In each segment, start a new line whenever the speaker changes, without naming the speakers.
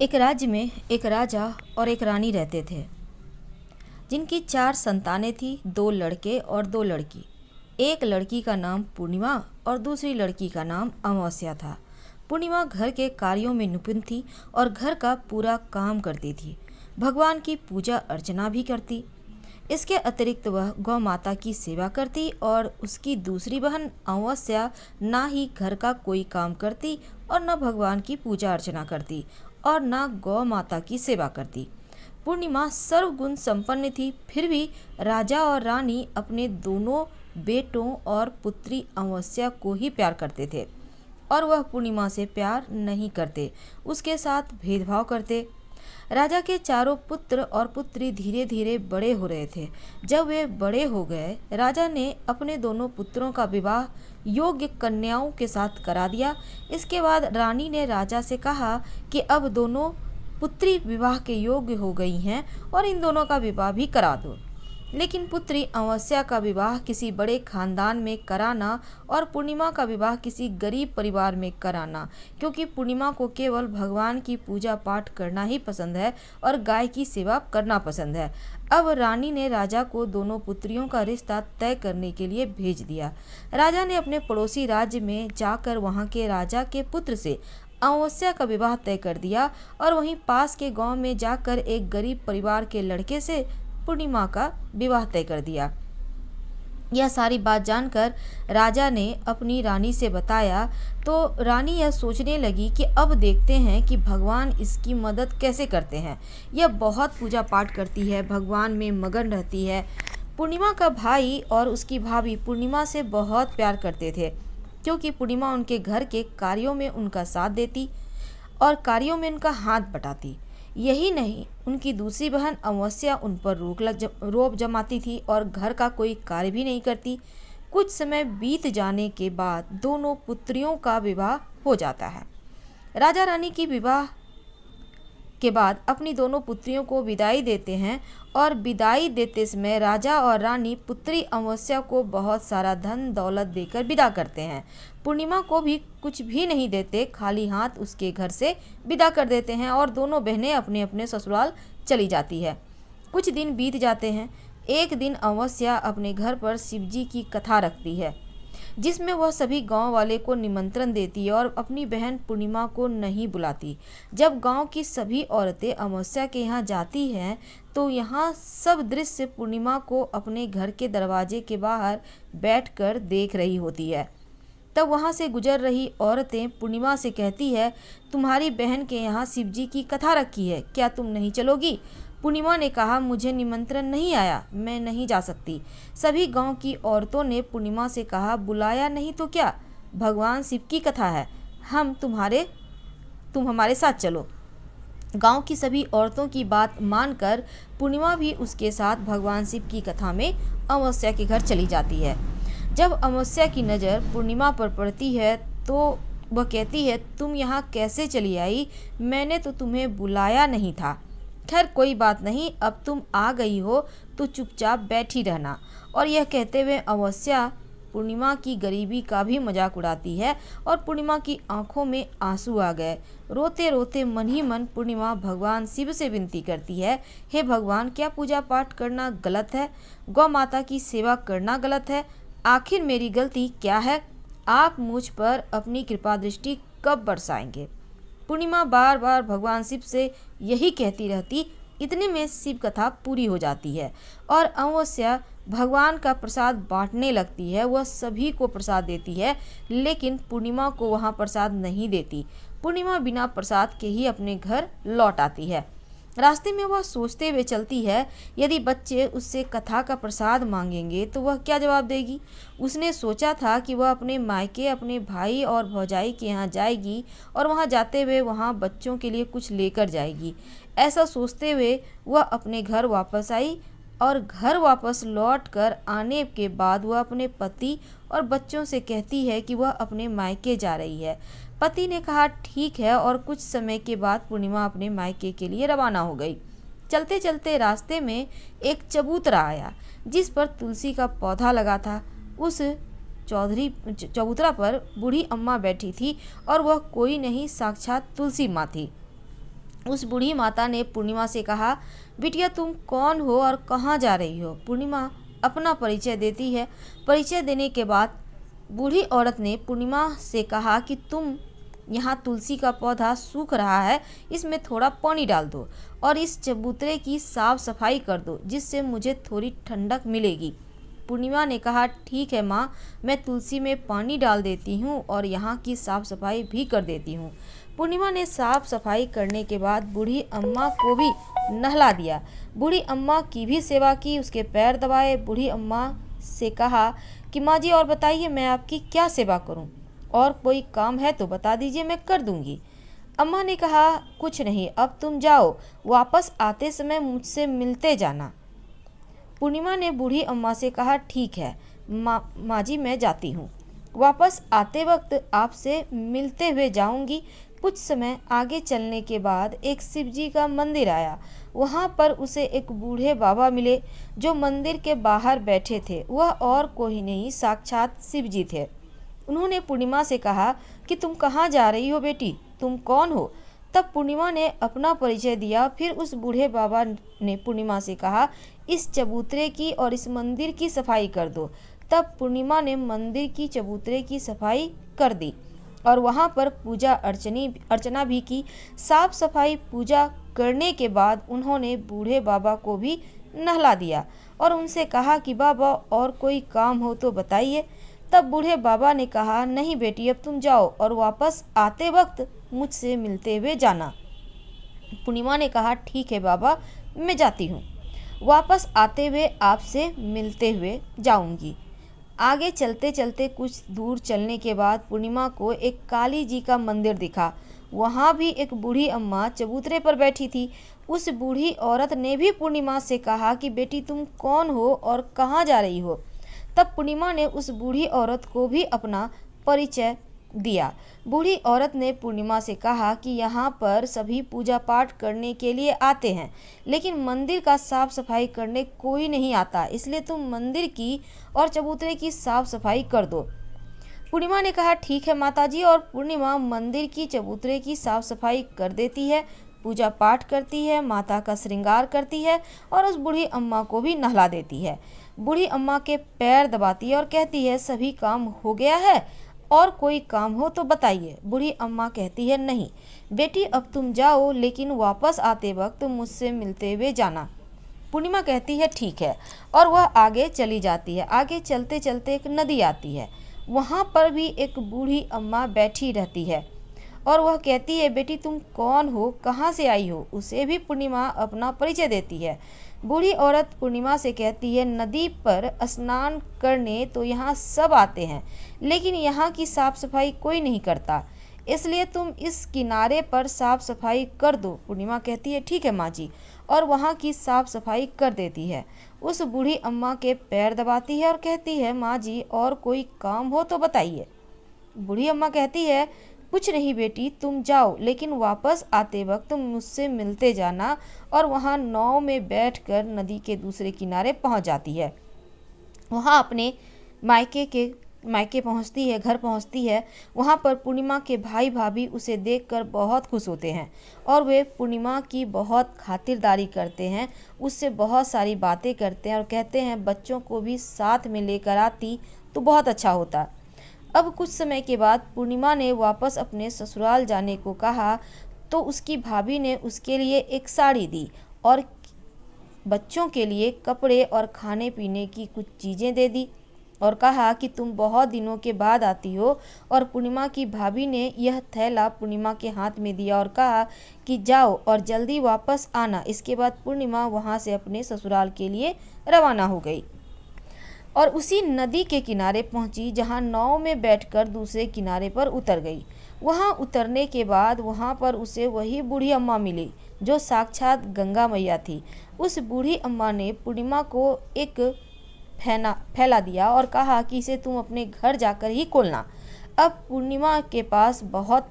एक राज्य में एक राजा और एक रानी रहते थे, जिनकी 4 संतानें थी, 2 लड़के और 2 लड़की। एक लड़की का नाम पूर्णिमा और दूसरी लड़की का नाम अमावस्या था। पूर्णिमा घर के कार्यों में निपुण थी और घर का पूरा काम करती थी। भगवान की पूजा अर्चना भी करती। इसके अतिरिक्त वह गौ माता की सेवा करती और उसकी दूसरी बहन अमावस्या ना ही घर का कोई काम करती और न भगवान की पूजा अर्चना करती और न गौ माता की सेवा करती। पूर्णिमा सर्वगुण संपन्न थी, फिर भी राजा और रानी अपने दोनों बेटों और पुत्री अमावस्या को ही प्यार करते थे और वह पूर्णिमा से प्यार नहीं करते, उसके साथ भेदभाव करते। राजा के चारों पुत्र और पुत्री धीरे धीरे बड़े हो रहे थे। जब वे बड़े हो गए, राजा ने अपने दोनों पुत्रों का विवाह योग्य कन्याओं के साथ करा दिया। इसके बाद रानी ने राजा से कहा कि अब दोनों पुत्री विवाह के योग्य हो गई हैं और इन दोनों का विवाह भी करा दो। लेकिन पुत्री अमावस्या का विवाह किसी बड़े खानदान में कराना और पूर्णिमा का विवाह किसी गरीब परिवार में कराना, क्योंकि पूर्णिमा को केवल भगवान की पूजा पाठ करना ही पसंद है और गाय की सेवा करना पसंद है। अब रानी ने राजा को दोनों पुत्रियों का रिश्ता तय करने के लिए भेज दिया। राजा ने अपने पड़ोसी राज्य में जाकर वहाँ के राजा के पुत्र से अमावस्या का विवाह तय कर दिया और वहीं पास के गांव में जाकर एक गरीब परिवार के लड़के से पूर्णिमा का विवाह तय कर दिया। यह सारी बात जानकर राजा ने अपनी रानी से बताया तो रानी यह सोचने लगी कि अब देखते हैं कि भगवान इसकी मदद कैसे करते हैं। यह बहुत पूजा पाठ करती है, भगवान में मगन रहती है। पूर्णिमा का भाई और उसकी भाभी पूर्णिमा से बहुत प्यार करते थे, क्योंकि पूर्णिमा उनके घर के कार्यों में उनका साथ देती और कार्यों में उनका हाथ बटाती। यही नहीं, उनकी दूसरी बहन अमावस्या उन पर रोब जमाती थी और घर का कोई कार्य भी नहीं करती। कुछ समय बीत जाने के बाद दोनों पुत्रियों का विवाह हो जाता है। राजा रानी की विवाह के बाद अपनी दोनों पुत्रियों को विदाई देते हैं और विदाई देते समय राजा और रानी पुत्री अमावस्या को बहुत सारा धन दौलत देकर विदा करते हैं। पूर्णिमा को भी कुछ भी नहीं देते, खाली हाथ उसके घर से विदा कर देते हैं और दोनों बहनें अपने अपने ससुराल चली जाती है। कुछ दिन बीत जाते हैं। एक दिन अमावस्या अपने घर पर शिवजी की कथा रखती है, जिसमें वह सभी गांव वाले को निमंत्रण देती है और अपनी बहन पूर्णिमा को नहीं बुलाती। जब गांव की सभी औरतें अमावस्या के यहाँ जाती हैं तो यहाँ सब दृश्य पूर्णिमा को अपने घर के दरवाजे के बाहर बैठकर देख रही होती है। तब वहाँ से गुजर रही औरतें पूर्णिमा से कहती है, तुम्हारी बहन के यहाँ शिवजी की कथा रखी है, क्या तुम नहीं चलोगी? पूर्णिमा ने कहा, मुझे निमंत्रण नहीं आया, मैं नहीं जा सकती। सभी गांव की औरतों ने पूर्णिमा से कहा, बुलाया नहीं तो क्या, भगवान शिव की कथा है, तुम हमारे साथ चलो। गांव की सभी औरतों की बात मानकर पूर्णिमा भी उसके साथ भगवान शिव की कथा में अमावस्या के घर चली जाती है। जब अमावस्या की नज़र पूर्णिमा पर पड़ती है तो वह कहती है, तुम यहाँ कैसे चली आई? मैंने तो तुम्हें बुलाया नहीं था। खैर कोई बात नहीं, अब तुम आ गई हो तो चुपचाप बैठी रहना। और यह कहते हुए अमावस्या पूर्णिमा की गरीबी का भी मजाक उड़ाती है और पूर्णिमा की आंखों में आंसू आ गए। रोते रोते मन ही मन पूर्णिमा भगवान शिव से विनती करती है, हे भगवान, क्या पूजा पाठ करना गलत है? गौ माता की सेवा करना गलत है? आखिर मेरी गलती क्या है? आप मुझ पर अपनी कृपा दृष्टि कब बरसाएंगे? पूर्णिमा बार बार भगवान शिव से यही कहती रहती। इतने में शिव कथा पूरी हो जाती है और अमावस्या भगवान का प्रसाद बांटने लगती है। वह सभी को प्रसाद देती है, लेकिन पूर्णिमा को वहाँ प्रसाद नहीं देती। पूर्णिमा बिना प्रसाद के ही अपने घर लौट आती है। रास्ते में वह सोचते हुए चलती है, यदि बच्चे उससे कथा का प्रसाद मांगेंगे तो वह क्या जवाब देगी। उसने सोचा था कि वह अपने मायके अपने भाई और भौजाई के यहाँ जाएगी और वहाँ जाते हुए वहाँ बच्चों के लिए कुछ लेकर जाएगी। ऐसा सोचते हुए वह अपने घर वापस आई और घर वापस लौट कर आने के बाद वह अपने पति और बच्चों से कहती है कि वह अपने मायके जा रही है। पति ने कहा, ठीक है, और कुछ समय के बाद पूर्णिमा अपने मायके के लिए रवाना हो गई। चलते चलते रास्ते में एक चबूतरा आया, जिस पर तुलसी का पौधा लगा था। उस चबूतरा पर बूढ़ी अम्मा बैठी थी और वह कोई नहीं, साक्षात तुलसी माँ थी। उस बूढ़ी माता ने पूर्णिमा से कहा, बिटिया तुम कौन हो और कहाँ जा रही हो? पूर्णिमा अपना परिचय देती है। परिचय देने के बाद बूढ़ी औरत ने पूर्णिमा से कहा कि तुम यहाँ तुलसी का पौधा सूख रहा है, इसमें थोड़ा पानी डाल दो और इस चबूतरे की साफ सफाई कर दो, जिससे मुझे थोड़ी ठंडक मिलेगी। पूर्णिमा ने कहा, ठीक है माँ, मैं तुलसी में पानी डाल देती हूँ और यहाँ की साफ सफाई भी कर देती हूँ। पूर्णिमा ने साफ सफाई करने के बाद बूढ़ी अम्मा को भी नहला दिया। बूढ़ी अम्मा की भी सेवा की, उसके पैर दबाए। बूढ़ी अम्मा से कहा कि माँ जी और बताइए, मैं आपकी क्या सेवा करूँ? और कोई काम है तो बता दीजिए, मैं कर दूंगी। अम्मा ने कहा, कुछ नहीं, अब तुम जाओ, वापस आते समय मुझसे मिलते जाना। पूर्णिमा ने बूढ़ी अम्मा से कहा, ठीक है माँ जी, मैं जाती हूँ, वापस आते वक्त आपसे मिलते हुए जाऊंगी। कुछ समय आगे चलने के बाद एक शिव जी का मंदिर आया। वहाँ पर उसे एक बूढ़े बाबा मिले जो मंदिर के बाहर बैठे थे। वह और कोई नहीं, साक्षात शिव जी थे। उन्होंने पूर्णिमा से कहा कि तुम कहाँ जा रही हो बेटी, तुम कौन हो? तब पूर्णिमा ने अपना परिचय दिया। फिर उस बूढ़े बाबा ने पूर्णिमा से कहा, इस चबूतरे की और इस मंदिर की सफाई कर दो। तब पूर्णिमा ने मंदिर की चबूतरे की सफाई कर दी और वहाँ पर पूजा अर्चना भी की। साफ सफाई पूजा करने के बाद उन्होंने बूढ़े बाबा को भी नहला दिया और उनसे कहा कि बाबा और कोई काम हो तो बताइए। तब बूढ़े बाबा ने कहा, नहीं बेटी, अब तुम जाओ और वापस आते वक्त मुझसे मिलते हुए जाना। पूर्णिमा ने कहा, ठीक है बाबा, मैं जाती हूँ, वापस आते हुए आपसे मिलते हुए जाऊंगी। आगे चलते चलते कुछ दूर चलने के बाद पूर्णिमा को एक काली जी का मंदिर दिखा। वहाँ भी एक बूढ़ी अम्मा चबूतरे पर बैठी थी। उस बूढ़ी औरत ने भी पूर्णिमा से कहा कि बेटी तुम कौन हो और कहाँ जा रही हो? तब पूर्णिमा ने उस बूढ़ी औरत को भी अपना परिचय दिया। बूढ़ी औरत ने पूर्णिमा से कहा कि यहाँ पर सभी पूजा पाठ करने के लिए आते हैं, लेकिन मंदिर का साफ सफाई करने कोई नहीं आता, इसलिए तुम मंदिर की और चबूतरे की साफ सफाई कर दो। पूर्णिमा ने कहा, ठीक है माताजी, और पूर्णिमा मंदिर की चबूतरे की साफ सफाई कर देती है, पूजा पाठ करती है, माता का श्रृंगार करती है और उस बूढ़ी अम्मा को भी नहला देती है। बूढ़ी अम्मा के पैर दबाती है और कहती है, सभी काम हो गया है और कोई काम हो तो बताइए। बूढ़ी अम्मा कहती है, नहीं बेटी, अब तुम जाओ, लेकिन वापस आते वक्त मुझसे मिलते हुए जाना। पूर्णिमा कहती है, ठीक है, और वह आगे चली जाती है। आगे चलते चलते एक नदी आती है। वहाँ पर भी एक बूढ़ी अम्मा बैठी रहती है और वह कहती है, बेटी तुम कौन हो, कहाँ से आई हो? उसे भी पूर्णिमा अपना परिचय देती है। बूढ़ी औरत पूर्णिमा से कहती है, नदी पर स्नान करने तो यहाँ सब आते हैं, लेकिन यहाँ की साफ सफाई कोई नहीं करता, इसलिए तुम इस किनारे पर साफ सफाई कर दो। पूर्णिमा कहती है, ठीक है माँ जी, और वहाँ की साफ सफाई कर देती है। उस बूढ़ी अम्मा के पैर दबाती है और कहती है, माँ जी और कोई काम हो तो बताइए। बूढ़ी अम्मा कहती है, कुछ नहीं बेटी, तुम जाओ, लेकिन वापस आते वक्त मुझसे मिलते जाना, और वहाँ नाव में बैठकर नदी के दूसरे किनारे पहुँच जाती है। वहाँ अपने मायके पहुँचती है, घर पहुँचती है। वहाँ पर पूर्णिमा के भाई भाभी उसे देखकर बहुत खुश होते हैं और वे पूर्णिमा की बहुत खातिरदारी करते हैं, उससे बहुत सारी बातें करते हैं और कहते हैं, बच्चों को भी साथ में लेकर आती तो बहुत अच्छा होता। अब कुछ समय के बाद पूर्णिमा ने वापस अपने ससुराल जाने को कहा तो उसकी भाभी ने उसके लिए एक साड़ी दी और बच्चों के लिए कपड़े और खाने पीने की कुछ चीज़ें दे दी और कहा कि तुम बहुत दिनों के बाद आती हो। और पूर्णिमा की भाभी ने यह थैला पूर्णिमा के हाथ में दिया और कहा कि जाओ और जल्दी वापस आना। इसके बाद पूर्णिमा वहाँ से अपने ससुराल के लिए रवाना हो गई और उसी नदी के किनारे पहुंची जहां नाव में बैठकर दूसरे किनारे पर उतर गई। वहां उतरने के बाद वहां पर उसे वही बूढ़ी अम्मा मिली जो साक्षात गंगा मैया थी। उस बूढ़ी अम्मा ने पूर्णिमा को एक फैला दिया और कहा कि इसे तुम अपने घर जाकर ही खोलना। अब पूर्णिमा के पास बहुत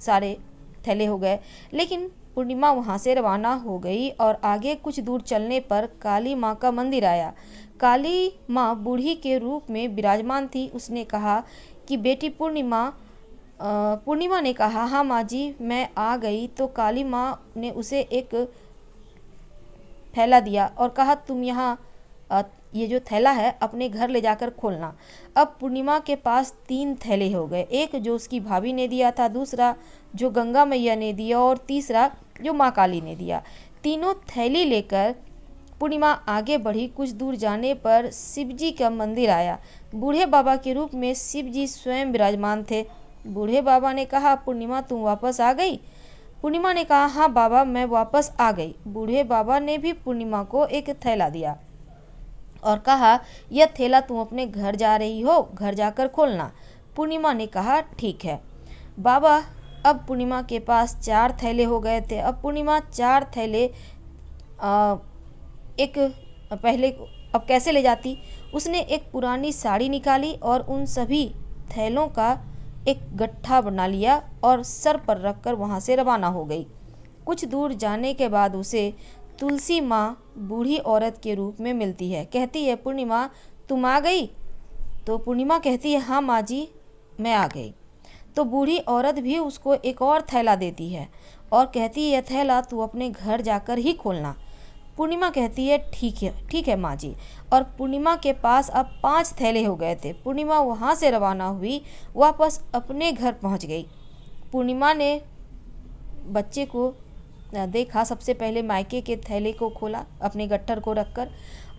सारे थैले हो गए, लेकिन पूर्णिमा वहाँ से रवाना हो गई और आगे कुछ दूर चलने पर काली माँ का मंदिर आया। काली माँ बूढ़ी के रूप में विराजमान थी। उसने कहा कि बेटी पूर्णिमा, पूर्णिमा ने कहा, हाँ माँ जी मैं आ गई। तो काली माँ ने उसे एक थैला दिया और कहा, तुम यहाँ ये जो थैला है अपने घर ले जाकर खोलना। अब पूर्णिमा के पास 3 थैले हो गए, एक जो उसकी भाभी ने दिया था, दूसरा जो गंगा मैया ने दिया और तीसरा जो माँ काली ने दिया। तीनों थैली लेकर पूर्णिमा आगे बढ़ी। कुछ दूर जाने पर शिवजी का मंदिर आया। बूढ़े बाबा के रूप में शिवजी स्वयं विराजमान थे। बूढ़े बाबा ने कहा, पूर्णिमा तुम वापस आ गई? पूर्णिमा ने कहा, हाँ बाबा मैं वापस आ गई। बूढ़े बाबा ने भी पूर्णिमा को एक थैला दिया और कहा, यह थैला तुम अपने घर जा रही हो, घर जाकर खोलना। पूर्णिमा ने कहा, ठीक है बाबा। अब पूर्णिमा के पास 4 थैले हो गए थे। अब पूर्णिमा 4 थैले एक पहले अब कैसे ले जाती? उसने एक पुरानी साड़ी निकाली और उन सभी थैलों का एक गट्ठा बना लिया और सर पर रखकर वहाँ से रवाना हो गई। कुछ दूर जाने के बाद उसे तुलसी माँ बूढ़ी औरत के रूप में मिलती है। कहती है, पूर्णिमा तुम आ गई? तो पूर्णिमा कहती है, हाँ माँ जी मैं आ गई। तो बूढ़ी औरत भी उसको एक और थैला देती है और कहती है, यह थैला तू अपने घर जाकर ही खोलना। पूर्णिमा कहती है, ठीक है माँ जी। और पूर्णिमा के पास अब 5 थैले हो गए थे। पूर्णिमा वहाँ से रवाना हुई, वापस अपने घर पहुँच गई। पूर्णिमा ने बच्चे को देखा, सबसे पहले मायके के थैले को खोला अपने गट्ठर को रखकर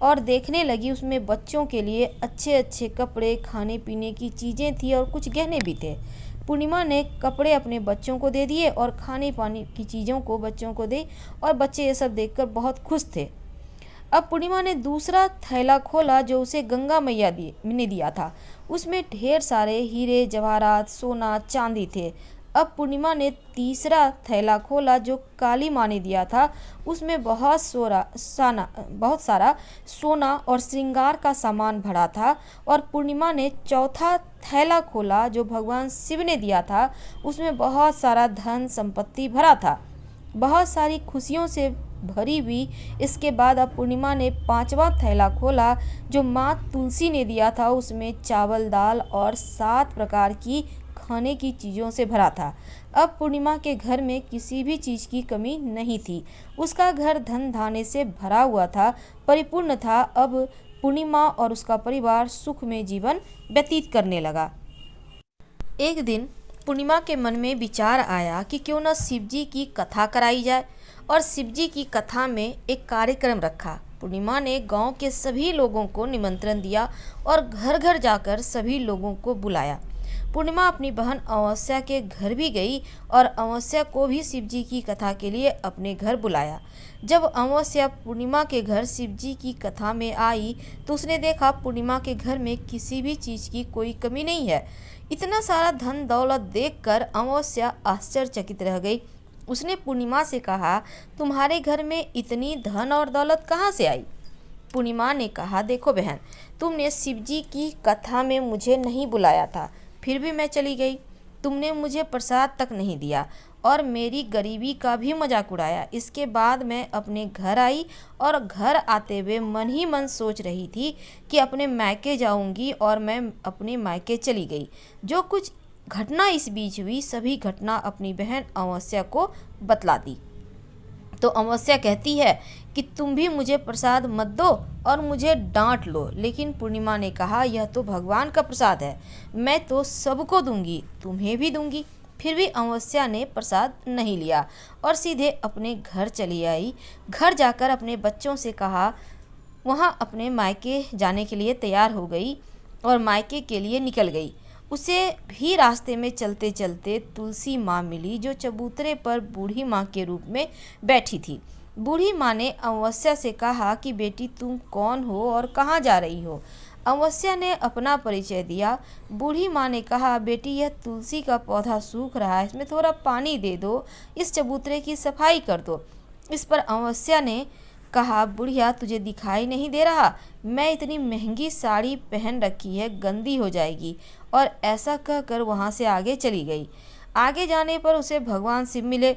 और देखने लगी। उसमें बच्चों के लिए अच्छे अच्छे कपड़े, खाने पीने की चीज़ें थी और कुछ गहने भी थे। पूर्णिमा ने कपड़े अपने बच्चों को दे दिए और खाने पानी की चीज़ों को बच्चों को दी और बच्चे ये सब देखकर बहुत खुश थे। अब पूर्णिमा ने दूसरा थैला खोला जो उसे गंगा मैया ने दिया था। उसमें ढेर सारे हीरे जवाहरात, सोना, चांदी थे। अब पूर्णिमा ने तीसरा थैला खोला जो काली माँ ने दिया था। उसमें बहुत सारा सोना और श्रृंगार का सामान भरा था। और पूर्णिमा ने चौथा थैला खोला जो भगवान शिव ने दिया था। उसमें बहुत सारा धन संपत्ति भरा था, बहुत सारी खुशियों से भरी हुई। इसके बाद अब पूर्णिमा ने 5वां थैला खोला जो माँ तुलसी ने दिया था। उसमें चावल, दाल और 7 प्रकार की खाने की चीज़ों से भरा था। अब पूर्णिमा के घर में किसी भी चीज़ की कमी नहीं थी। उसका घर धन धान्य से भरा हुआ था, परिपूर्ण था। अब पूर्णिमा और उसका परिवार सुख में जीवन व्यतीत करने लगा। एक दिन पूर्णिमा के मन में विचार आया कि क्यों न शिवजी की कथा कराई जाए और शिवजी की कथा में एक कार्यक्रम रखा। पूर्णिमा ने गांव के सभी लोगों को निमंत्रण दिया और घर घर जाकर सभी लोगों को बुलाया। पूर्णिमा अपनी बहन अमावस्या के घर भी गई और अमावस्या को भी शिवजी की कथा के लिए अपने घर बुलाया। जब अमावस्या पूर्णिमा के घर शिवजी की कथा में आई तो उसने देखा पूर्णिमा के घर में किसी भी चीज़ की कोई कमी नहीं है। इतना सारा धन दौलत देखकर अमावस्या आश्चर्यचकित रह गई। उसने पूर्णिमा से कहा, तुम्हारे घर में इतनी धन और दौलत कहाँ से आई? पूर्णिमा ने कहा, देखो बहन, तुमने शिवजी की कथा में मुझे नहीं बुलाया था, फिर भी मैं चली गई। तुमने मुझे प्रसाद तक नहीं दिया और मेरी गरीबी का भी मजाक उड़ाया। इसके बाद मैं अपने घर आई और घर आते हुए मन ही मन सोच रही थी कि अपने मायके जाऊंगी और मैं अपने मायके चली गई। जो कुछ घटना इस बीच हुई सभी घटना अपनी बहन अमावस्या को बतला दी। तो अमावस्या कहती है कि तुम भी मुझे प्रसाद मत दो और मुझे डांट लो। लेकिन पूर्णिमा ने कहा, यह तो भगवान का प्रसाद है, मैं तो सबको दूंगी, तुम्हें भी दूंगी। फिर भी अमावस्या ने प्रसाद नहीं लिया और सीधे अपने घर चली आई। घर जाकर अपने बच्चों से कहा, वहाँ अपने मायके जाने के लिए तैयार हो गई और मायके के लिए निकल गई। उसे भी रास्ते में चलते चलते तुलसी माँ मिली जो चबूतरे पर बूढ़ी माँ के रूप में बैठी थी। बूढ़ी माँ ने अमावस्या से कहा कि बेटी तुम कौन हो और कहाँ जा रही हो? अमावस्या ने अपना परिचय दिया। बूढ़ी माँ ने कहा, बेटी यह तुलसी का पौधा सूख रहा है, इसमें थोड़ा पानी दे दो, इस चबूतरे की सफाई कर दो। इस पर अमावस्या ने कहा, बुढ़िया तुझे दिखाई नहीं दे रहा? मैं इतनी महंगी साड़ी पहन रखी है, गंदी हो जाएगी। और ऐसा कहकर वहाँ से आगे चली गई। आगे जाने पर उसे भगवान शिव मिले,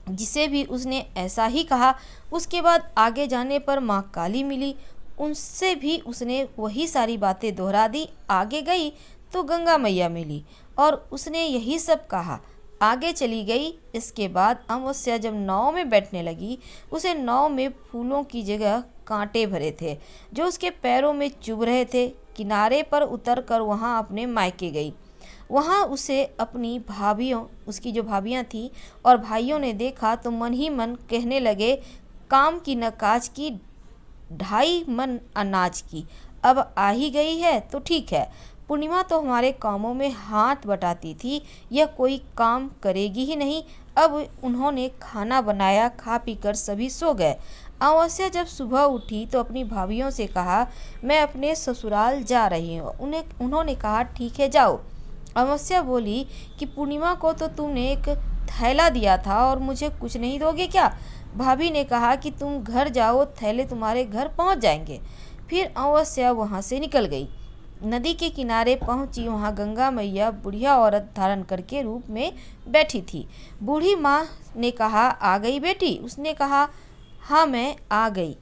जिसे भी उसने ऐसा ही कहा। उसके बाद आगे जाने पर माँ काली मिली, उनसे भी उसने वही सारी बातें दोहरा दी। आगे गई तो गंगा मैया मिली, और उसने यही सब कहा। आगे चली गई। इसके बाद अमावस्या जब नाव में बैठने लगी, उसे नाव में फूलों की जगह कांटे भरे थे जो उसके पैरों में चुभ रहे थे। किनारे पर उतर कर वहाँ अपने मायके गई। वहाँ उसे अपनी भाभियों, उसकी जो भाभियाँ थीं और भाइयों ने देखा तो मन ही मन कहने लगे, काम की न काज की, 2.5 मन अनाज की। अब आ ही गई है तो ठीक है। पूर्णिमा तो हमारे कामों में हाथ बटाती थी, यह कोई काम करेगी ही नहीं। अब उन्होंने खाना बनाया, खा पी कर सभी सो गए। अमावस्या जब सुबह उठी तो अपनी भाभियों से कहा, मैं अपने ससुराल जा रही हूँ। उन्होंने कहा, ठीक है जाओ। अमावस्या बोली कि पूर्णिमा को तो तुमने एक थैला दिया था और मुझे कुछ नहीं दोगे क्या? भाभी ने कहा कि तुम घर जाओ, थैले तुम्हारे घर पहुंच जाएंगे। फिर अमावस्या वहां से निकल गई। नदी के किनारे पहुंची। वहां गंगा मैया बुढ़िया औरत धारण करके रूप में बैठी थी। बूढ़ी माँ ने कहा, आ गई बेटी? उसने कहा, हाँ मैं आ गई।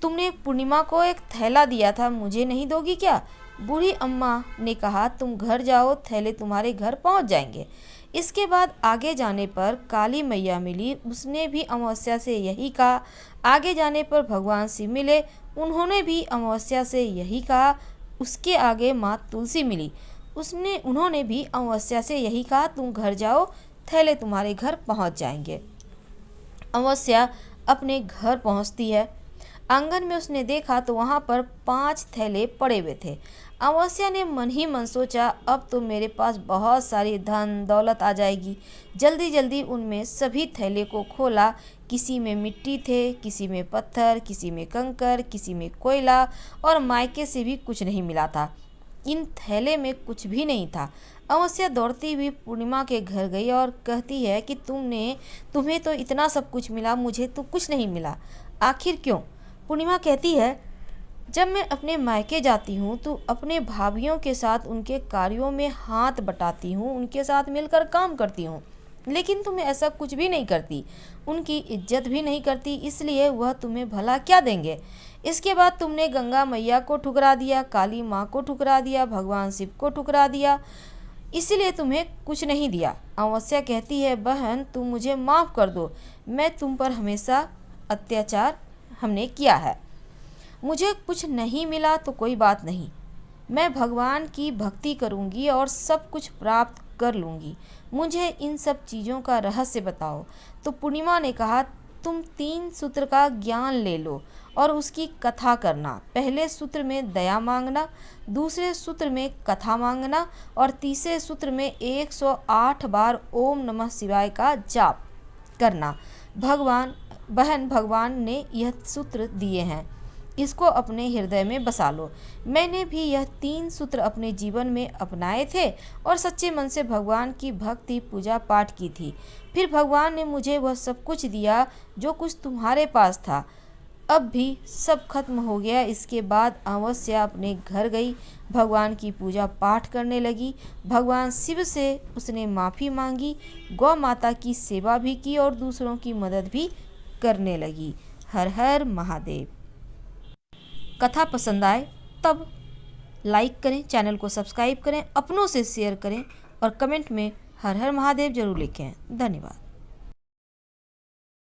तुमने पूर्णिमा को एक थैला दिया था, मुझे नहीं दोगी क्या? बूढ़ी अम्मा ने कहा, तुम घर जाओ, थैले तुम्हारे घर पहुंच जाएंगे। इसके बाद आगे जाने पर काली मैया मिली। उसने भी अमावस्या से यही कहा। आगे जाने पर भगवान शिव मिले। उन्होंने भी अमावस्या से यही कहा। उसके आगे माँ तुलसी मिली। उन्होंने भी अमावस्या से यही कहा, तुम घर जाओ, थैले तुम्हारे घर पहुंच जाएंगे। अमावस्या अपने घर पहुंचती है। आंगन में उसने देखा तो वहां पर 5 थैले पड़े हुए थे। अमावस्या ने मन ही मन सोचा, अब तो मेरे पास बहुत सारी धन दौलत आ जाएगी। जल्दी जल्दी उनमें सभी थैले को खोला। किसी में मिट्टी थे, किसी में पत्थर, किसी में कंकर, किसी में कोयला, और मायके से भी कुछ नहीं मिला था। इन थैले में कुछ भी नहीं था। अमावस्या दौड़ती हुई पूर्णिमा के घर गई और कहती है कि तुम्हें तो इतना सब कुछ मिला, मुझे तो कुछ नहीं मिला, आखिर क्यों? पूर्णिमा कहती है, जब मैं अपने मायके जाती हूँ तो अपने भाभियों के साथ उनके कार्यों में हाथ बटाती हूँ, उनके साथ मिलकर काम करती हूँ, लेकिन तुम ऐसा कुछ भी नहीं करती, उनकी इज्जत भी नहीं करती, इसलिए वह तुम्हें भला क्या देंगे? इसके बाद तुमने गंगा मैया को ठुकरा दिया, काली माँ को ठुकरा दिया, भगवान शिव को ठुकरा दिया, इसीलिए तुम्हें कुछ नहीं दिया। अमावस्या कहती है, बहन तुम मुझे माफ़ कर दो, मैं तुम पर हमेशा अत्याचार हमने किया है। मुझे कुछ नहीं मिला तो कोई बात नहीं, मैं भगवान की भक्ति करूंगी और सब कुछ प्राप्त कर लूंगी। मुझे इन सब चीज़ों का रहस्य बताओ। तो पूर्णिमा ने कहा, तुम 3 सूत्र का ज्ञान ले लो और उसकी कथा करना। पहले सूत्र में दया मांगना, दूसरे सूत्र में कथा मांगना, और तीसरे सूत्र में 108 बार ओम नमः शिवाय का जाप करना। भगवान ने यह सूत्र दिए हैं, इसको अपने हृदय में बसा लो। मैंने भी यह 3 सूत्र अपने जीवन में अपनाए थे और सच्चे मन से भगवान की भक्ति पूजा पाठ की थी। फिर भगवान ने मुझे वह सब कुछ दिया जो कुछ तुम्हारे पास था। अब भी सब खत्म हो गया। इसके बाद अमावस्या अपने घर गई, भगवान की पूजा पाठ करने लगी। भगवान शिव से उसने माफ़ी मांगी, गौ माता की सेवा भी की और दूसरों की मदद भी करने लगी। हर हर महादेव। कथा पसंद आए तब लाइक करें, चैनल को सब्सक्राइब करें, अपनों से शेयर करें और कमेंट में हर हर महादेव जरूर लिखें। धन्यवाद।